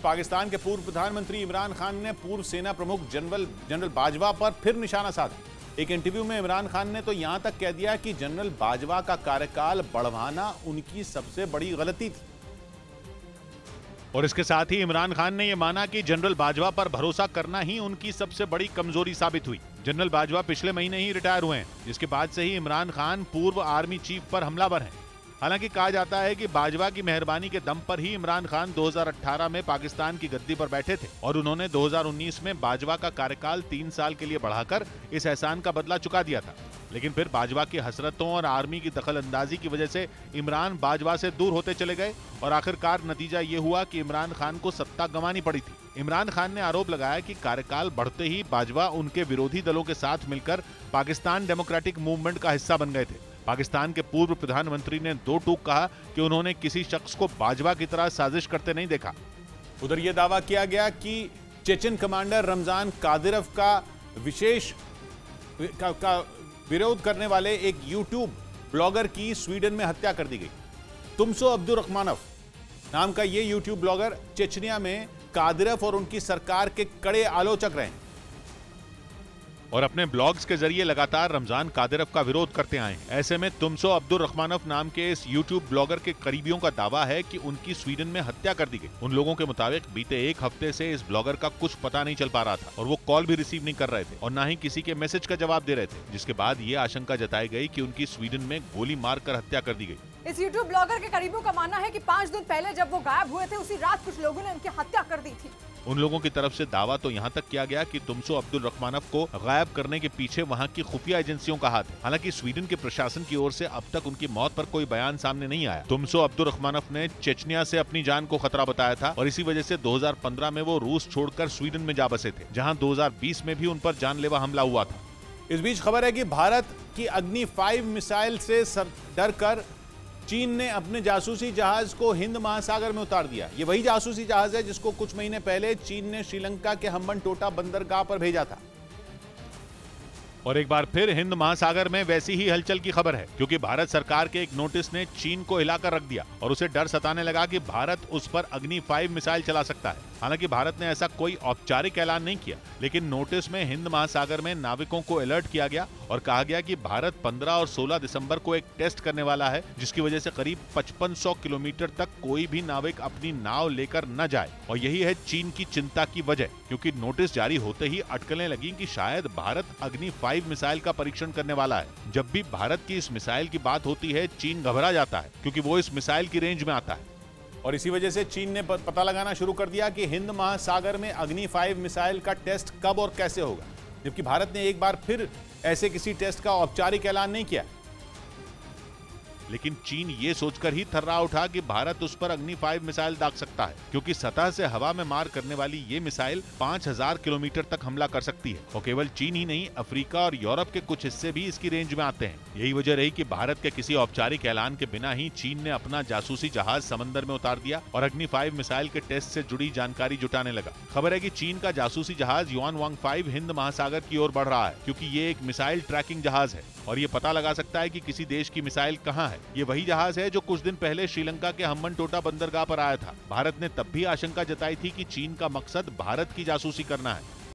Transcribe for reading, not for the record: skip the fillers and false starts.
पाकिस्तान के पूर्व प्रधानमंत्री इमरान खान ने पूर्व सेना प्रमुख जनरल बाजवा पर फिर निशाना साधा। एक इंटरव्यू में इमरान खान ने तो यहां तक कह दिया कि जनरल बाजवा का कार्यकाल बढ़वाना उनकी सबसे बड़ी गलती थी। और इसके साथ ही इमरान खान ने यह माना कि जनरल बाजवा पर भरोसा करना ही उनकी सबसे बड़ी कमजोरी साबित हुई। जनरल बाजवा पिछले महीने ही रिटायर हुए हैं, जिसके बाद से ही इमरान खान पूर्व आर्मी चीफ पर हमलावर हैं। हालांकि कहा जाता है कि बाजवा की मेहरबानी के दम पर ही इमरान खान 2018 में पाकिस्तान की गद्दी पर बैठे थे और उन्होंने 2019 में बाजवा का कार्यकाल 3 साल के लिए बढ़ाकर इस एहसान का बदला चुका दिया था। लेकिन फिर बाजवा की हसरतों और आर्मी की दखलंदाजी की वजह से इमरान बाजवा से दूर होते चले गए और आखिरकार नतीजा ये हुआ कि इमरान खान को सत्ता गंवानी पड़ी थी। इमरान खान ने आरोप लगाया कि कार्यकाल बढ़ते ही बाजवा उनके विरोधी दलों के साथ मिलकर पाकिस्तान डेमोक्रेटिक मूवमेंट का हिस्सा बन गए थे। पाकिस्तान के पूर्व प्रधानमंत्री ने दो टूक कहा कि उन्होंने किसी शख्स को बाजवा की तरह साजिश करते नहीं देखा। उधर यह दावा किया गया कि चेचन कमांडर रमजान कादिरोव का विरोध करने वाले एक यूट्यूब ब्लॉगर की स्वीडन में हत्या कर दी गई। तुमसो अब्दुर्रहमानोव नाम का यह यूट्यूब ब्लॉगर चेचनिया में कादिरोव और उनकी सरकार के कड़े आलोचक रहे हैं और अपने ब्लॉग्स के जरिए लगातार रमजान कादिरोव का विरोध करते आए। ऐसे में तुमसो अब्दुर्रहमानोव नाम के इस यूट्यूब ब्लॉगर के करीबियों का दावा है कि उनकी स्वीडन में हत्या कर दी गई। उन लोगों के मुताबिक बीते एक हफ्ते से इस ब्लॉगर का कुछ पता नहीं चल पा रहा था और वो कॉल भी रिसीव नहीं कर रहे थे और न ही किसी के मैसेज का जवाब दे रहे थे, जिसके बाद ये आशंका जताई गई कि उनकी स्वीडन में गोली मारकर हत्या कर दी गई। इस यूट्यूब ब्लॉगर के करीबियों का मानना है कि 5 दिन पहले जब वो गायब हुए थे, उसी रात कुछ लोगों ने उनकी हत्या कर दी थी। उन लोगों की तरफ से दावा तो यहाँ तक किया गया कि तुमसो अब्दुर्रहमानोव को गायब करने के पीछे वहाँ की खुफिया एजेंसियों का हाथ है। हालांकि स्वीडन के प्रशासन की ओर से अब तक उनकी मौत पर कोई बयान सामने नहीं आया। तुमसो अब्दुर्रहमानोव ने चेचनिया से अपनी जान को खतरा बताया था और इसी वजह से 2015 में वो रूस छोड़कर स्वीडन में जा बसे थे, जहाँ 2020 में भी उन पर जानलेवा हमला हुआ था। इस बीच खबर है कि भारत की अग्नि 5 मिसाइल से डर कर चीन ने अपने जासूसी जहाज को हिंद महासागर में उतार दिया। ये वही जासूसी जहाज है जिसको कुछ महीने पहले चीन ने श्रीलंका के हम्बनटोटा बंदरगाह पर भेजा था। और एक बार फिर हिंद महासागर में वैसी ही हलचल की खबर है, क्योंकि भारत सरकार के एक नोटिस ने चीन को हिलाकर रख दिया और उसे डर सताने लगा कि भारत उस पर अग्नि 5 मिसाइल चला सकता है। हालांकि भारत ने ऐसा कोई औपचारिक ऐलान नहीं किया, लेकिन नोटिस में हिंद महासागर में नाविकों को अलर्ट किया गया और कहा गया कि भारत 15 और 16 दिसंबर को एक टेस्ट करने वाला है, जिसकी वजह से करीब 5500 किलोमीटर तक कोई भी नाविक अपनी नाव लेकर न जाए। और यही है चीन की चिंता की वजह, क्योंकि नोटिस जारी होते ही अटकलें लगी कि शायद भारत अग्नि 5 मिसाइल का परीक्षण करने वाला है। जब भी भारत की इस मिसाइल की बात होती है, चीन घबरा जाता है, क्योंकि वो इस मिसाइल की रेंज में आता है। और इसी वजह से चीन ने पता लगाना शुरू कर दिया कि हिंद महासागर में अग्नि 5 मिसाइल का टेस्ट कब और कैसे होगा, जबकि भारत ने एक बार फिर ऐसे किसी टेस्ट का औपचारिक ऐलान नहीं किया। लेकिन चीन ये सोचकर ही थर्रा उठा कि भारत उस पर अग्नि 5 मिसाइल दाग सकता है, क्योंकि सतह से हवा में मार करने वाली ये मिसाइल 5000 किलोमीटर तक हमला कर सकती है। और केवल चीन ही नहीं, अफ्रीका और यूरोप के कुछ हिस्से भी इसकी रेंज में आते हैं। यही वजह रही कि भारत के किसी औपचारिक ऐलान के बिना ही चीन ने अपना जासूसी जहाज समंदर में उतार दिया और अग्नि 5 मिसाइल के टेस्ट से जुड़ी जानकारी जुटाने लगा। खबर है कि चीन का जासूसी जहाज युआनवांग 5 हिंद महासागर की ओर बढ़ रहा है, क्योंकि ये एक मिसाइल ट्रैकिंग जहाज है और ये पता लगा सकता है कि किसी देश की मिसाइल कहाँ है। ये वही जहाज है जो कुछ दिन पहले श्रीलंका के हम्बनटोटा बंदरगाह पर आया था। भारत ने तब भी आशंका जताई थी कि चीन का मकसद भारत की जासूसी करना है।